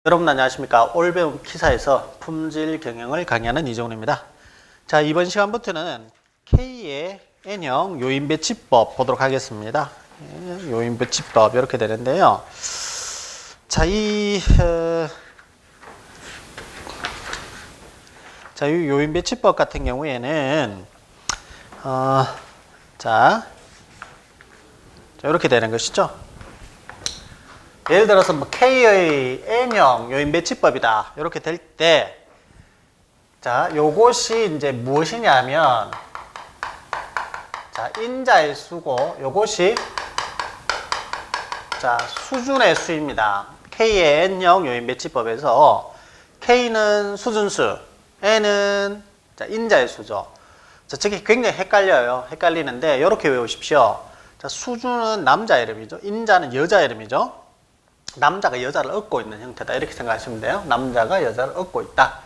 여러분 안녕하십니까. 올배움 키사에서 품질 경영을 강의하는 이정훈입니다. 자, 이번 시간부터는 K의 N형 요인 배치법 보도록 하겠습니다. 요인 배치법 이렇게 되는데요. 자, 이 요인 배치법 같은 경우에는 자, 이렇게 되는 것이죠. 예를 들어서 뭐 K의 N형 요인 배치법이다. 이렇게 될 때, 자, 요것이 이제 무엇이냐면, 자, 인자의 수고, 요것이, 자, 수준의 수입니다. K의 N형 요인 배치법에서 K는 수준수, N은 자, 인자의 수죠. 자, 저게 굉장히 헷갈려요. 헷갈리는데, 이렇게 외우십시오. 자, 수준은 남자 이름이죠. 인자는 여자 이름이죠. 남자가 여자를 얻고 있는 형태다. 이렇게 생각하시면 돼요. 남자가 여자를 얻고 있다.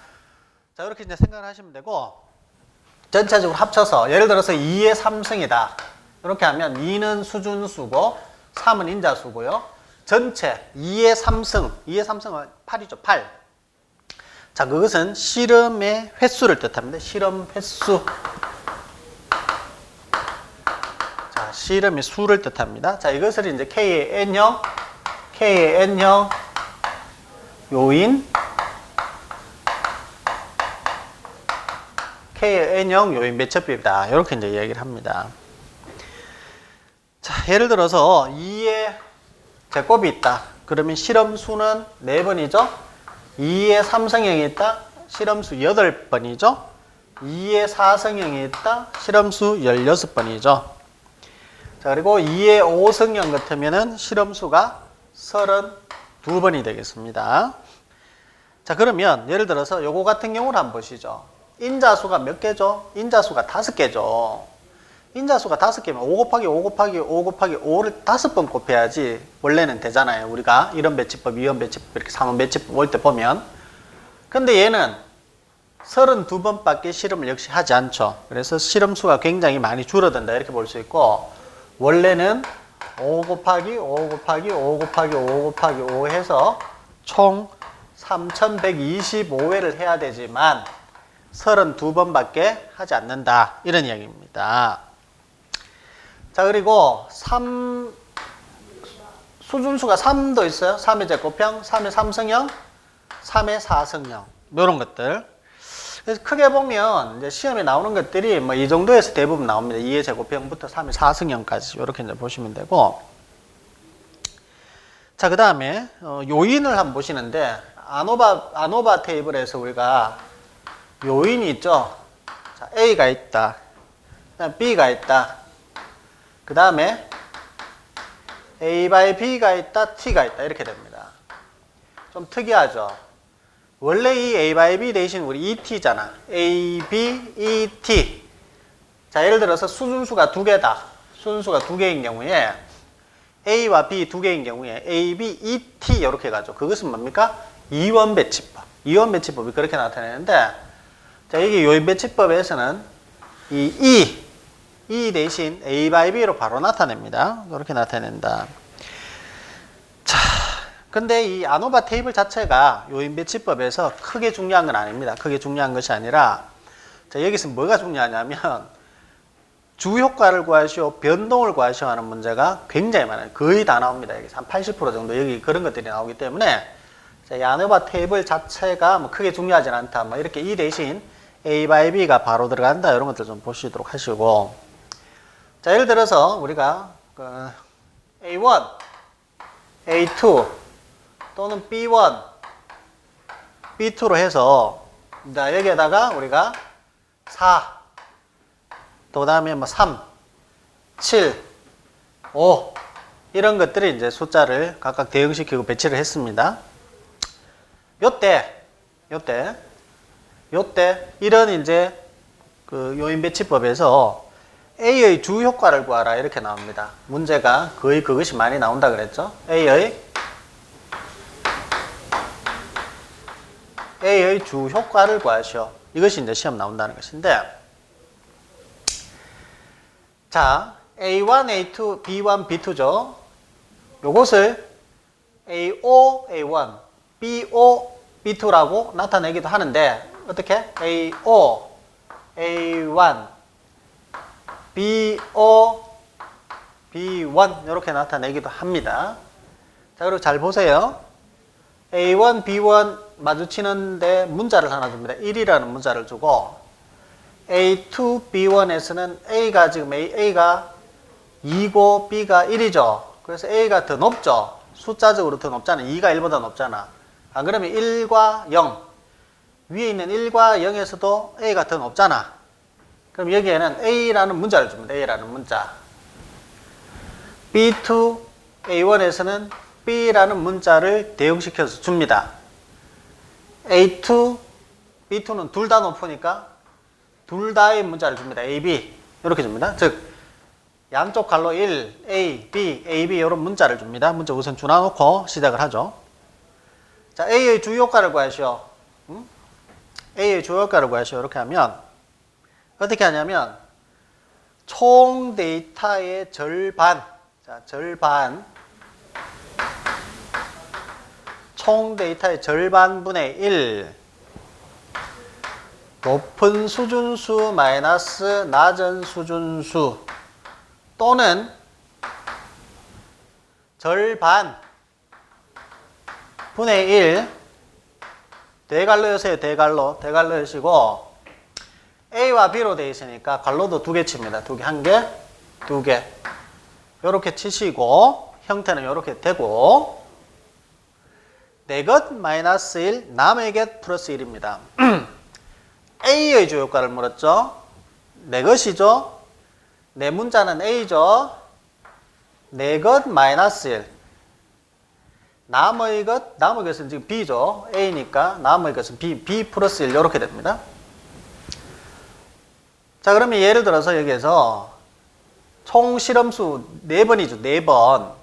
자, 이렇게 이제 생각을 하시면 되고, 전체적으로 합쳐서, 예를 들어서 2의 3승이다. 이렇게 하면 2는 수준수고, 3은 인자수고요. 전체 2의 3승, 2의 3승은 8이죠. 8. 자, 그것은 실험의 횟수를 뜻합니다. 실험 횟수. 자, 실험의 수를 뜻합니다. 자, 이것을 이제 K의 N형, K의 N형 요인, K의 N형 요인 배치법이다. 이렇게 이제 이야기를 합니다. 자, 예를 들어서 2의 제곱이 있다. 그러면 실험수는 4번이죠. 2의 3승형이 있다. 실험수 8번이죠. 2의 4승형이 있다. 실험수 16번이죠. 자, 그리고 2의 5승형 같으면은 실험수가 32번이 되겠습니다. 자, 그러면 예를 들어서 요거 같은 경우를 한번 보시죠. 인자수가 몇 개죠? 인자수가 5개죠. 인자수가 5개면 5 곱하기 5 곱하기 5 곱하기 5를 5번 곱해야지 원래는 되잖아요. 우리가 이런 배치법, 이런 배치법, 이렇게 3원 배치법 올 때 보면. 근데 얘는 32번밖에 실험을 역시 하지 않죠. 그래서 실험수가 굉장히 많이 줄어든다. 이렇게 볼 수 있고, 원래는 5 곱하기 5 곱하기 5 곱하기 5 곱하기 5 해서 총 3125회를 해야 되지만 32번밖에 하지 않는다. 이런 이야기입니다. 자, 그리고 수준수가 3도 있어요. 3의 제곱형, 3의 3승형, 3의 4승형. 이런 것들. 그래서 크게 보면 이제 시험에 나오는 것들이 뭐 이 정도에서 대부분 나옵니다. 2의 제곱형부터 3의 4승형까지 이렇게 이제 보시면 되고, 자, 그 다음에 요인을 한번 보시는데, 아노바 테이블에서 우리가 요인이 있죠. 자, A가 있다. 그다음 B가 있다. 그 다음에 A by B가 있다. T가 있다. 이렇게 됩니다. 좀 특이하죠. 원래 이 A by B 대신 우리 ET잖아. A, B, E, T. 자, 예를 들어서 수준수가 2개다. 수준수가 2개인 경우에 A와 B 2개인 경우에 A, B, E, T 이렇게 가죠. 그것은 뭡니까? 이원 배치법. 이원 배치법이 그렇게 나타내는데, 자, 이게 요인 배치법에서는 이 E 대신 A by B로 바로 나타냅니다. 이렇게 나타낸다. 자, 근데 이 아노바 테이블 자체가 요인 배치법에서 크게 중요한 건 아닙니다. 크게 중요한 것이 아니라, 자, 여기서 뭐가 중요하냐면 주 효과를 구하시오, 변동을 구하시오 하는 문제가 굉장히 많아요. 거의 다 나옵니다. 여기서 한 80% 정도 여기 그런 것들이 나오기 때문에, 자, 이 아노바 테이블 자체가 뭐 크게 중요하진 않다. 뭐 이렇게 E 대신 A by B가 바로 들어간다. 이런 것들 좀 보시도록 하시고, 자, 예를 들어서 우리가 A1, A2 또는 B1, B2로 해서, 자, 여기에다가 우리가 4, 또 다음에 뭐 3, 7, 5 이런 것들이 이제 숫자를 각각 대응시키고 배치를 했습니다. 요때 이런 이제 그 요인 배치법에서 A의 주 효과를 구하라 이렇게 나옵니다. 문제가 거의 그것이 많이 나온다 그랬죠. A의 주 효과를 구하시오. 이것이 이제 시험 나온다는 것인데, 자, A1, A2, B1, B2죠. 요것을 AO, A1, BO, B2라고 나타내기도 하는데 어떻게? AO, A1, BO, B1 이렇게 나타내기도 합니다. 자, 그리고 잘 보세요. A1, B1 마주치는데 문자를 하나 줍니다. 1이라는 문자를 주고 A2, B1에서는 A가 지금 A가 2고 B가 1이죠. 그래서 A가 더 높죠. 숫자적으로 더 높잖아. 2가 1보다 높잖아. 안 그러면 1과 0. 위에 있는 1과 0에서도 A가 더 높잖아. 그럼 여기에는 A라는 문자를 줍니다. A라는 문자. B2, A1에서는 B라는 문자를 대응시켜서 줍니다. A2, B2는 둘 다 높으니까 둘 다의 문자를 줍니다. A, B 이렇게 줍니다. 즉 양쪽 갈로 1, A, B, A, B 이런 문자를 줍니다. 문자 우선 주놔놓고 시작을 하죠. 자, A의 주요효과를 구하시오. A의 주요효과를 구하시오. 이렇게 하면 어떻게 하냐면 총 데이터의 절반, 자, 절반, 총 데이터의 절반분의 1 높은 수준수 마이너스 낮은 수준수 또는 절반 분의 1 대괄호 여세요. 대괄호 여시고 A와 B로 되어 있으니까 괄호도 두 개 칩니다. 두 개, 한 개, 두 개 요렇게 치시고 형태는 요렇게 되고 내 것 마이너스 1 남의 것 플러스 1입니다. A의 주요효과를 물었죠. 내 것이죠. 내 문자는 A죠. 내 것 마이너스 1 남의 것은 지금 B죠. A니까 남의 것은 B 플러스 1 이렇게 됩니다. 자, 그러면 예를 들어서 여기에서 총 실험수 4번이죠. 4번.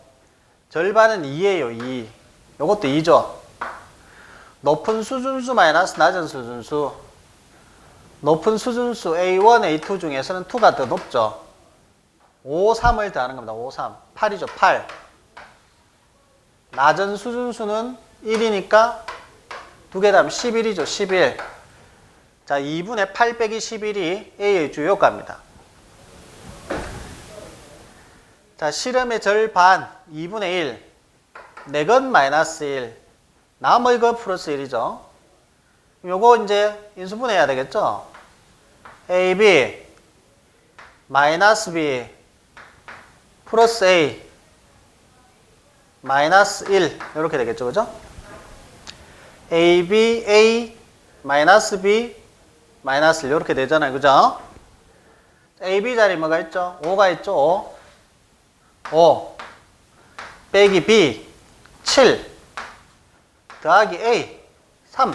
절반은 2예요. 2. 요것도 2죠. 높은 수준수 마이너스 낮은 수준수. 높은 수준수 A1, A2 중에서는 2가 더 높죠. 5, 3을 더하는 겁니다. 5, 3. 8이죠. 8. 낮은 수준수는 1이니까 두 개 더하면 11이죠. 11. 자, 2분의 8 빼기 11이 A의 주요효과입니다. 자, 실험의 절반 2분의 1. 내 것 마이너스 1. 남의 것 플러스 1이죠. 요거 이제 인수분해해야 되겠죠. AB 마이너스 B 플러스 A 마이너스 1 이렇게 되겠죠. 그죠? AB A 마이너스 B 마이너스 1 이렇게 되잖아요. 그죠? AB 자리 뭐가 있죠? 5가 있죠. 5 빼기 B 7 더하기 A 3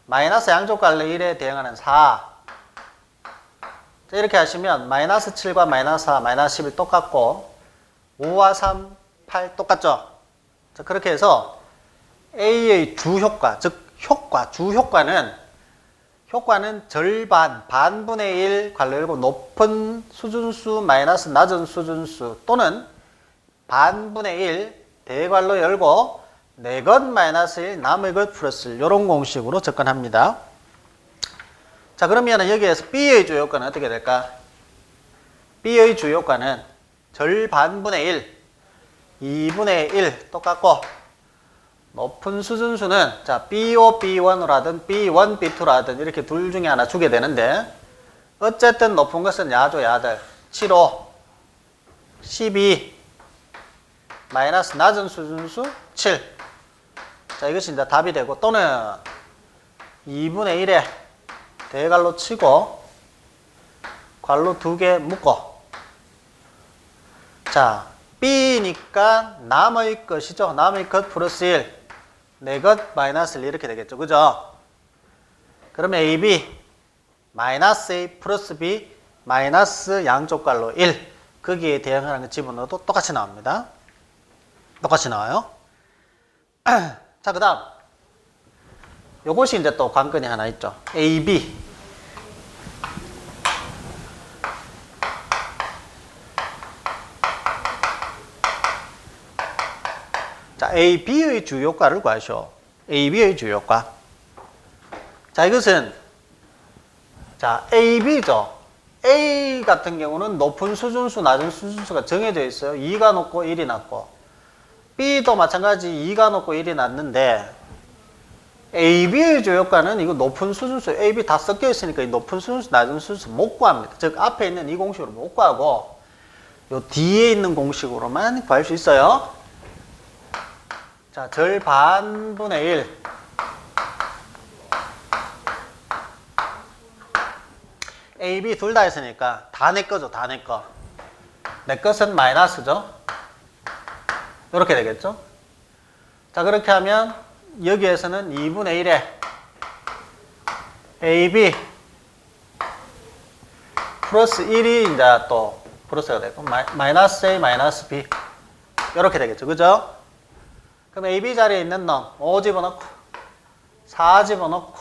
마이너스 양쪽 갈래 1에 대응하는 4. 자, 이렇게 하시면 마이너스 7과 마이너스 4, 마이너스 11 똑같고 5와 3, 8 똑같죠. 자, 그렇게 해서 A의 주효과, 즉 주효과는 절반, 반분의 1 괄호 열고 높은 수준수 마이너스 낮은 수준수 또는 반분의 1 대괄호 열고 내 것 마이너스 1 남의 것 플러스 1 이런 공식으로 접근합니다. 자, 그러면 여기에서 B의 주요효과는 어떻게 될까? B의 주요효과는 절반분의 1 2분의 1 똑같고 높은 수준수는 자 B5, B1으로 하든 B1, B2로 하든 이렇게 둘 중에 하나 주게 되는데 어쨌든 높은 것은 야죠. 야들 7, 5 12 마이너스 낮은 수준수 7. 자, 이것이 이제 답이 되고 또는 2분의 1에 대괄호 치고 괄호 2개 묶고 자 B니까 남의 것이죠. 남의 것 플러스 1 내 것 마이너스 1 이렇게 되겠죠. 그죠? 그러면 AB 마이너스 A 플러스 B 마이너스 양쪽 괄호 1 거기에 대응하는 거 집어넣어도 똑같이 나옵니다. 똑같이 나와요. 자, 그 다음 요것이 이제 또 관건이 하나 있죠. AB 자, A, B의 주요효과를 구하시오. AB의 주요효과. 자, 이것은 자, AB죠. A 같은 경우는 높은 수준수, 낮은 수준수가 정해져 있어요. 2가 높고 1이 낮고. B도 마찬가지 2가 높고 1이 낮는데 AB의 주요효과는 이거 높은 수준수, AB 다 섞여 있으니까 이 높은 수준수, 낮은 수준수 못 구합니다. 즉 앞에 있는 이 공식으로 못 구하고 요 뒤에 있는 공식으로만 구할 수 있어요. 자, 절반분의 1. A, B 둘 다 했으니까 다 내 거죠. 다 내 거. 내 것은 마이너스죠. 이렇게 되겠죠. 자, 그렇게 하면 여기에서는 2분의 1에 AB 플러스 1이 이제 또 플러스가 되고 마이너스 A 마이너스 B 이렇게 되겠죠. 그죠? 그럼 AB 자리에 있는 놈 5 집어넣고 4 집어넣고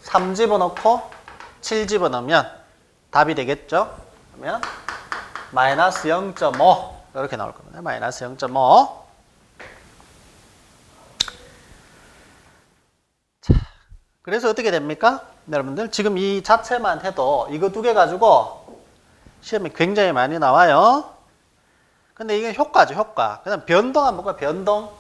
3 집어넣고 7 집어넣으면 답이 되겠죠. 그러면 마이너스 0.5 이렇게 나올 겁니다. 마이너스 0.5. 자, 그래서 어떻게 됩니까? 여러분들 지금 이 자체만 해도 이거 두 개 가지고 시험에 굉장히 많이 나와요. 근데 이게 효과죠. 효과. 그 다음 변동 한번 볼까요? 변동.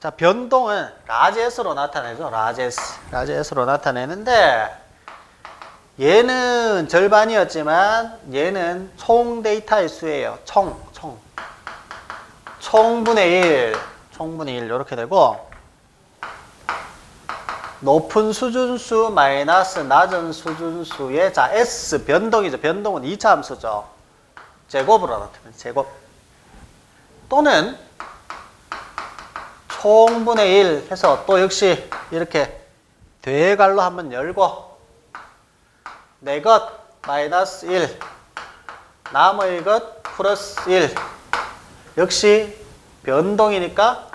자, 변동은 라지 S로 나타내죠. 라지 S. 라지 S로 나타내는데 얘는 절반이었지만 얘는 총 데이터의 수예요. 총분의 1. 총분의 1 이렇게 되고 높은 수준수 마이너스 낮은 수준수의 자 S 변동이죠. 변동은 2차 함수죠. 제곱으로 나타내는 제곱. 또는 총분의 1 해서 또 역시 이렇게 대괄호 한번 열고 내 것 마이너스 1 남의 것 플러스 1 역시 변동이니까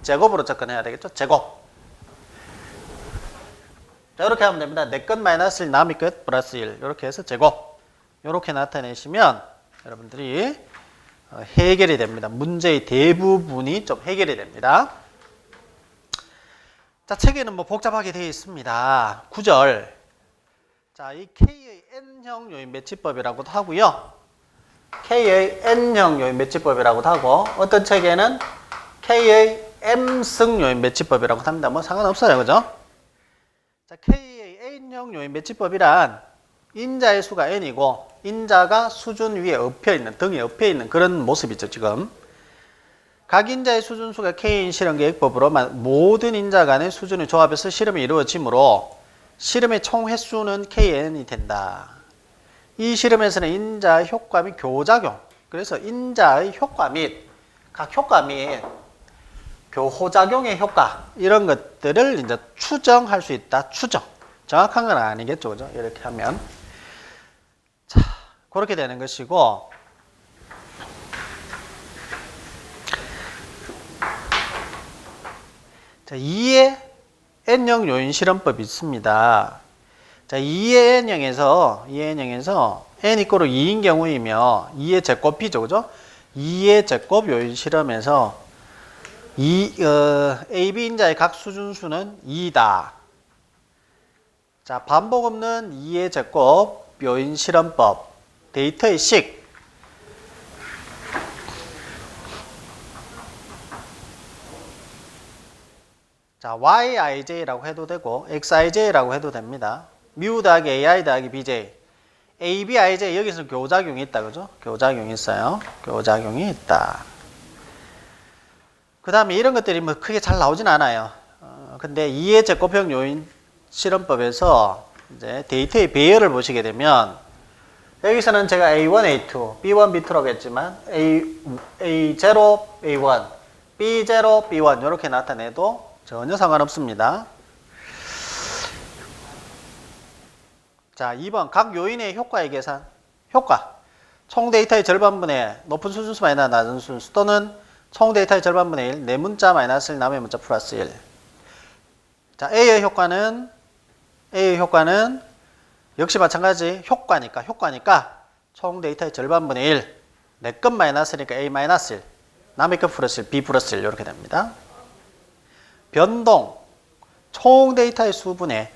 제곱으로 접근해야 되겠죠. 제곱. 자, 이렇게 하면 됩니다. 내 것 마이너스 1 남의 것 플러스 1 이렇게 해서 제곱. 이렇게 나타내시면 여러분들이 해결이 됩니다. 문제의 대부분이 좀 해결이 됩니다. 자, 책에는 뭐 복잡하게 되어 있습니다. 9절. 자, 이 K의 N형 요인 매치법이라고도 하고요. K의 N형 요인 매치법이라고도 하고 어떤 책에는 K의 M승 요인 매치법이라고 합니다. 뭐 상관없어요. 그죠? 자, K의 N형 요인 매치법이란 인자의 수가 N이고 인자가 수준 위에 엎여있는, 등에 엎여있는 그런 모습이죠. 지금 각 인자의 수준수가 K인 실험계획법으로 모든 인자 간의 수준을 조합해서 실험이 이루어지므로 실험의 총 횟수는 KN이 된다. 이 실험에서는 인자 효과 및 교작용, 그래서 인자의 효과 및 각 효과 및 교호작용의 효과 이런 것들을 이제 추정할 수 있다. 추정. 정확한 건 아니겠죠. 그죠? 이렇게 하면 자, 그렇게 되는 것이고 자, 2의 N형 요인 실험법이 있습니다. 자, 2의 N형에서 N 이꼬르 2인 경우이며 2의 제곱이죠. 그죠? 2의 제곱 요인 실험에서 AB 인자의 각 수준수는 2다. 자, 반복 없는 2의 제곱 요인 실험법 데이터의 식. 자, YIJ라고 해도 되고 XIJ라고 해도 됩니다. 뮤 더하기 AI 더하기 BJ. ABIJ 여기서 교작용이 있다. 그죠? 교작용이 있어요. 교작용이 있다. 그 다음에 이런 것들이 뭐 크게 잘 나오진 않아요. 근데 2의 제곱형 요인 실험법에서 이제 데이터의 배열을 보시게 되면 여기서는 제가 A1, A2, B1, B2라고 했지만 A0, A1, B0, B1 이렇게 나타내도 전혀 상관없습니다. 자, 2번 각 요인의 효과의 계산. 효과. 총 데이터의 절반분의 높은 수준수 마이너스 낮은 수준수 또는 총 데이터의 절반분의 1, 내 문자 마이너스 1, 남의 문자 플러스 1. 자, A의 효과는 역시 마찬가지 효과니까 총 데이터의 절반분의 1, 내 것 마이너스니까 A 마이너스 1. 남의 것 플러스 1, B 플러스 1 이렇게 됩니다. 변동, 총 데이터의 수분의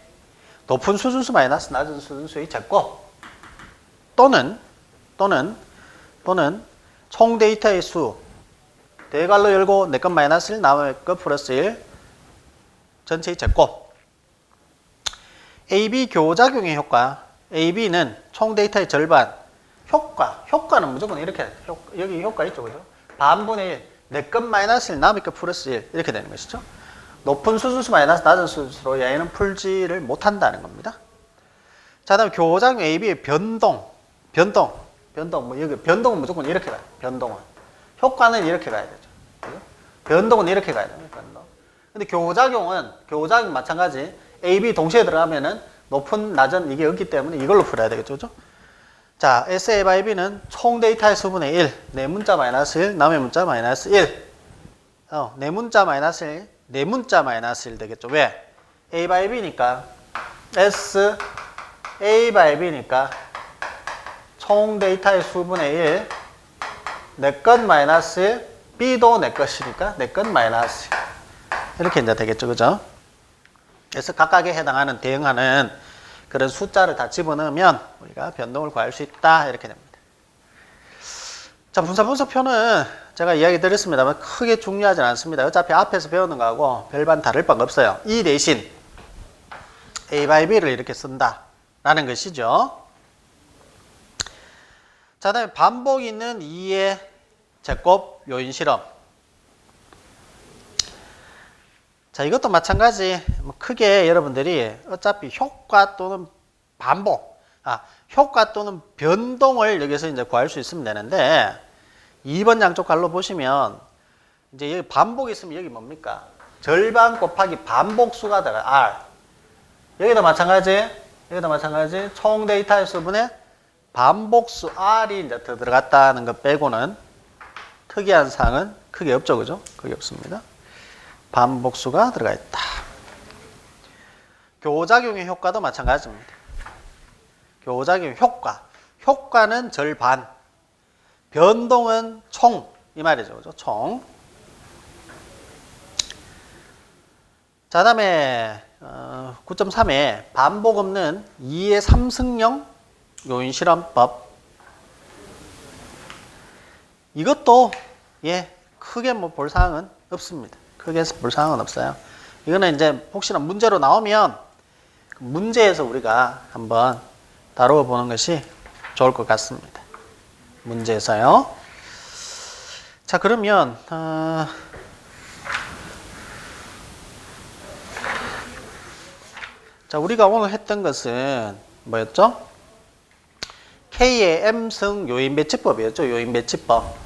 높은 수준수 마이너스 낮은 수준수의 제곱 또는 총 데이터의 수 대괄호 열고 내 것 마이너스 1 남의 것 플러스 1 전체의 제곱. AB 교작용의 효과. AB는 총 데이터의 절반. 효과는 무조건 이렇게 여기 효과 있죠, 그죠? 반분의 1 내 것 마이너스 1 남의 것 플러스 1 이렇게 되는 것이죠. 높은 수준수 마이너스 낮은 수준수로 얘는 풀지를 못한다는 겁니다. 자, 다음 교작용 AB의 변동 뭐 여기 변동은 무조건 이렇게 가요. 변동은 효과는 이렇게 가야 되죠. 그죠? 변동은 이렇게 가야 돼요. 변동. 근데 교작용 마찬가지. AB 동시에 들어가면은 높은 낮은 이게 없기 때문에 이걸로 풀어야 되겠죠, 그죠? 자, SA by B는 총 데이터의 수분의 1, 내 문자 마이너스 1, 남의 문자 마이너스 1. 내 문자 마이너스 1, 내 문자 마이너스 1 되겠죠. 왜? A by B니까 S A by B니까 총 데이터의 수분의 1, 내 것 마이너스 1, B도 내 것이니까 내 것 마이너스 1. 이렇게 이제 되겠죠, 그죠? 그래서 각각에 해당하는 대응하는 그런 숫자를 다 집어넣으면 우리가 변동을 구할 수 있다 이렇게 됩니다. 자, 분사분석표는 제가 이야기 드렸습니다만 크게 중요하진 않습니다. 어차피 앞에서 배우는 거하고 별반 다를 바가 없어요. 이 대신 A by B를 이렇게 쓴다라는 것이죠. 자, 다음에 반복 있는 2의 제곱 요인 실험. 자, 이것도 마찬가지. 크게 여러분들이 어차피 효과 또는 효과 또는 변동을 여기서 이제 구할 수 있으면 되는데 2번 양쪽 갈로 보시면 이제 여기 반복이 있으면 여기 뭡니까? 절반 곱하기 반복수가 들어가 R. 여기도 마찬가지. 총 데이터의 수분에 반복수 R이 이제 더 들어갔다는 것 빼고는 특이한 사항은 크게 없죠, 그죠? 크게 없습니다. 반복수가 들어가 있다. 교작용의 효과도 마찬가지입니다. 교작용 효과는 절반, 변동은 총, 이 말이죠, 그죠? 총. 자, 다음에 9.3에 반복 없는 2의 3승형 요인 실험법. 이것도 크게 뭐 볼 사항은 없습니다. 크게 볼 사항은 없어요. 이거는 이제 혹시나 문제로 나오면 문제에서 우리가 한번 다루어 보는 것이 좋을 것 같습니다. 문제에서요. 자, 그러면 자, 우리가 오늘 했던 것은 뭐였죠? K의 M승 요인 배치법이었죠. 요인 배치법.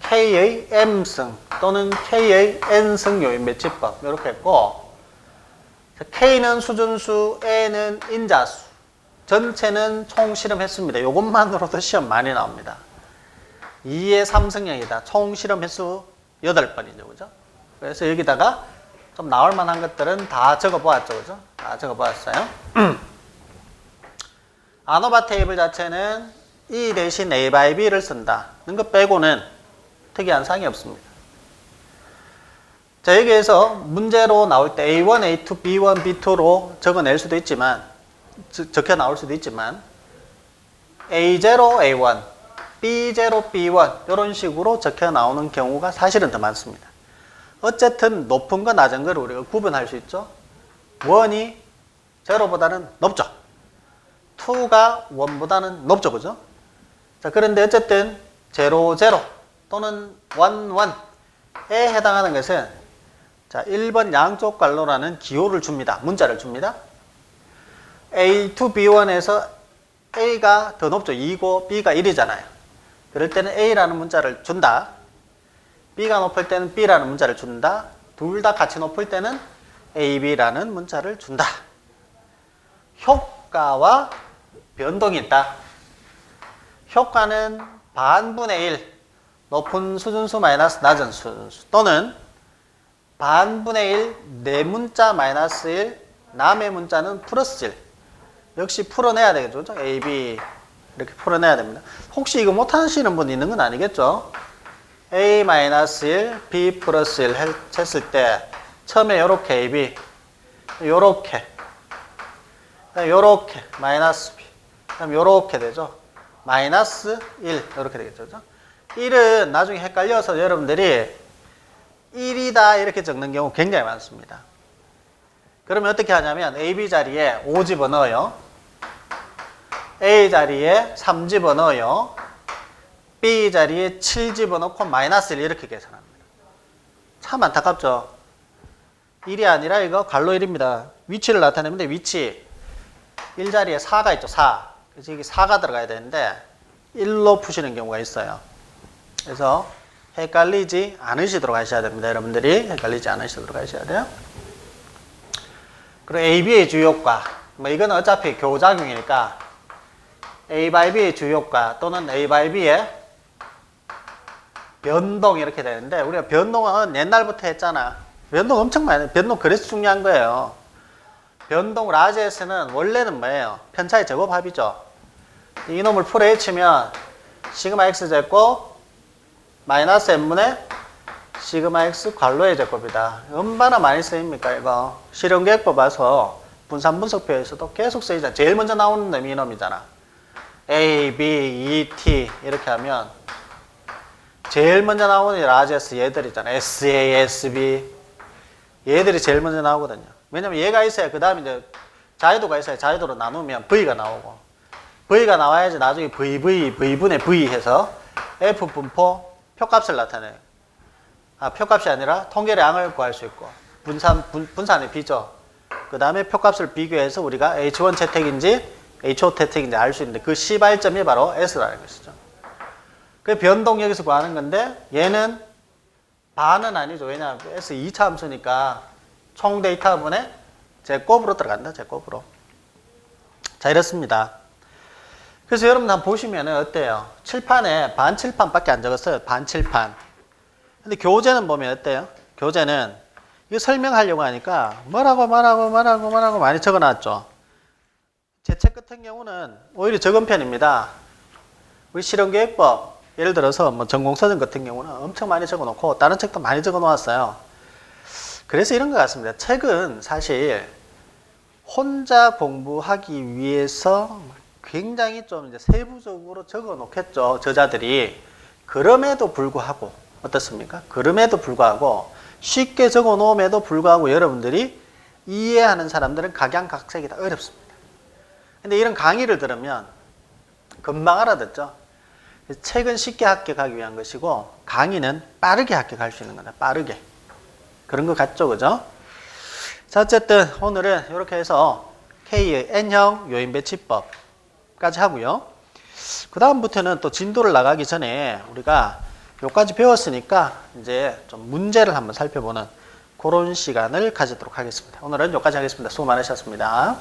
K의 M승 또는 K의 N승 요인 배치법 이렇게 했고, K는 수준수, N은 인자수, 전체는 총 실험 횟수입니다. 이것만으로도 시험 많이 나옵니다. 2의 3승형이다. 총 실험 횟수 8번이죠, 그죠? 그래서 여기다가 좀 나올 만한 것들은 다 적어 보았죠, 그죠? 다 적어 보았어요. 아노바 테이블 자체는 E 대신 A by B를 쓴다는 것 빼고는 특이한 사항이 없습니다. 자, 여기에서 문제로 나올 때 A1, A2, B1, B2로 적어낼 수도 있지만, 적혀 나올 수도 있지만, A0, A1, B0, B1 이런 식으로 적혀 나오는 경우가 사실은 더 많습니다. 어쨌든 높은 거 낮은 거를 우리가 구분할 수 있죠. 1이 0보다는 높죠. 2가 1보다는 높죠, 그죠? 자, 그런데 어쨌든 0, 0 또는 1, 1에 해당하는 것은 자, 1번 양쪽 갈로라는 기호를 줍니다. 문자를 줍니다. A2, B1에서 A가 더 높죠. 2고 B가 1이잖아요. 그럴 때는 A라는 문자를 준다. B가 높을 때는 B라는 문자를 준다. 둘 다 같이 높을 때는 A, B라는 문자를 준다. 효과와 변동이 있다. 효과는 반분의 1, 높은 수준수 마이너스 낮은 수준수, 또는 반분의 1, 내 문자 마이너스 1, 남의 문자는 플러스 1. 역시 풀어내야 되겠죠. 그죠? A, B 이렇게 풀어내야 됩니다. 혹시 이거 못하시는 분 있는 건 아니겠죠? A-1, B 플러스 1 했을 때 처음에 요렇게 A, B 요렇게 요렇게 마이너스 B 그다음 요렇게 되죠. 마이너스 1 이렇게 되겠죠. 그죠? 1은 나중에 헷갈려서 여러분들이 1이다 이렇게 적는 경우 굉장히 많습니다. 그러면 어떻게 하냐면 AB 자리에 5 집어넣어요. A 자리에 3 집어넣어요. B 자리에 7 집어넣고 마이너스 1 이렇게 계산합니다. 참 안타깝죠. 1이 아니라 이거 괄호 1입니다. 위치를 나타내는데 위치 1자리에 4가 있죠. 4. 그래서 여기 4가 들어가야 되는데 1로 푸시는 경우가 있어요. 그래서 헷갈리지 않으시도록 하셔야 됩니다. 여러분들이 헷갈리지 않으시도록 하셔야 돼요. 그리고 AB의 주요효과. 뭐 이거는 어차피 교작용이니까 A by B의 주요효과 또는 A by B의 변동 이렇게 되는데 우리가 변동은 옛날부터 했잖아. 변동 엄청 많이 해. 변동 그래서 중요한 거예요. 변동 라지에서는 원래는 뭐예요? 편차의 제곱합이죠. 이놈을 풀어헤치면 시그마 x 제곱 마이너스 n분의 시그마 x 괄호의 제곱이다. 얼마나 많이 쓰입니까 이거. 실용계획법 와서 분산분석표에서도 계속 쓰이잖아. 제일 먼저 나오는 놈이 이놈이잖아. A, B, E, T 이렇게 하면 제일 먼저 나오는 라지에스 얘들이잖아. S, A, S, B 얘들이 제일 먼저 나오거든요. 왜냐면 얘가 있어야 그 다음에 이제 자유도가 있어야 자유도로 나누면 V가 나오고 V가 나와야지 나중에 V분의 V 해서 F 분포 표값을 나타내요. 표값이 아니라 통계량을 구할 수 있고 분산의 B죠. 그 다음에 표값을 비교해서 우리가 H1 채택인지 H5 채택인지 알 수 있는데 그 시발점이 바로 S라는 것이죠. 그 변동 여기서 구하는 건데 얘는 반은 아니죠. 왜냐하면 S 2차 함수니까 총 데이터분의 제곱으로 들어간다. 제곱으로. 자 이렇습니다. 그래서 여러분 한번 보시면 어때요? 칠판에 반칠판밖에 안 적었어요. 반칠판. 근데 교재는 보면 어때요? 교재는 이거 설명하려고 하니까 뭐라고 많이 적어놨죠. 제 책 같은 경우는 오히려 적은 편입니다. 우리 실용계획법 예를 들어서 뭐 전공서적 같은 경우는 엄청 많이 적어놓고 다른 책도 많이 적어놓았어요. 그래서 이런 것 같습니다. 책은 사실 혼자 공부하기 위해서 굉장히 좀 이제 세부적으로 적어 놓겠죠. 저자들이. 그럼에도 불구하고 어떻습니까? 그럼에도 불구하고 쉽게 적어 놓음에도 불구하고 여러분들이 이해하는 사람들은 각양각색이다. 어렵습니다. 근데 이런 강의를 들으면 금방 알아듣죠. 책은 쉽게 합격하기 위한 것이고 강의는 빠르게 합격할 수 있는 거다. 빠르게. 그런 것 같죠, 그죠? 자, 어쨌든 오늘은 이렇게 해서 K의 N형 요인 배치법까지 하고요. 그 다음부터는 또 진도를 나가기 전에 우리가 요까지 배웠으니까 이제 좀 문제를 한번 살펴보는 그런 시간을 가지도록 하겠습니다. 오늘은 요까지 하겠습니다. 수고 많으셨습니다.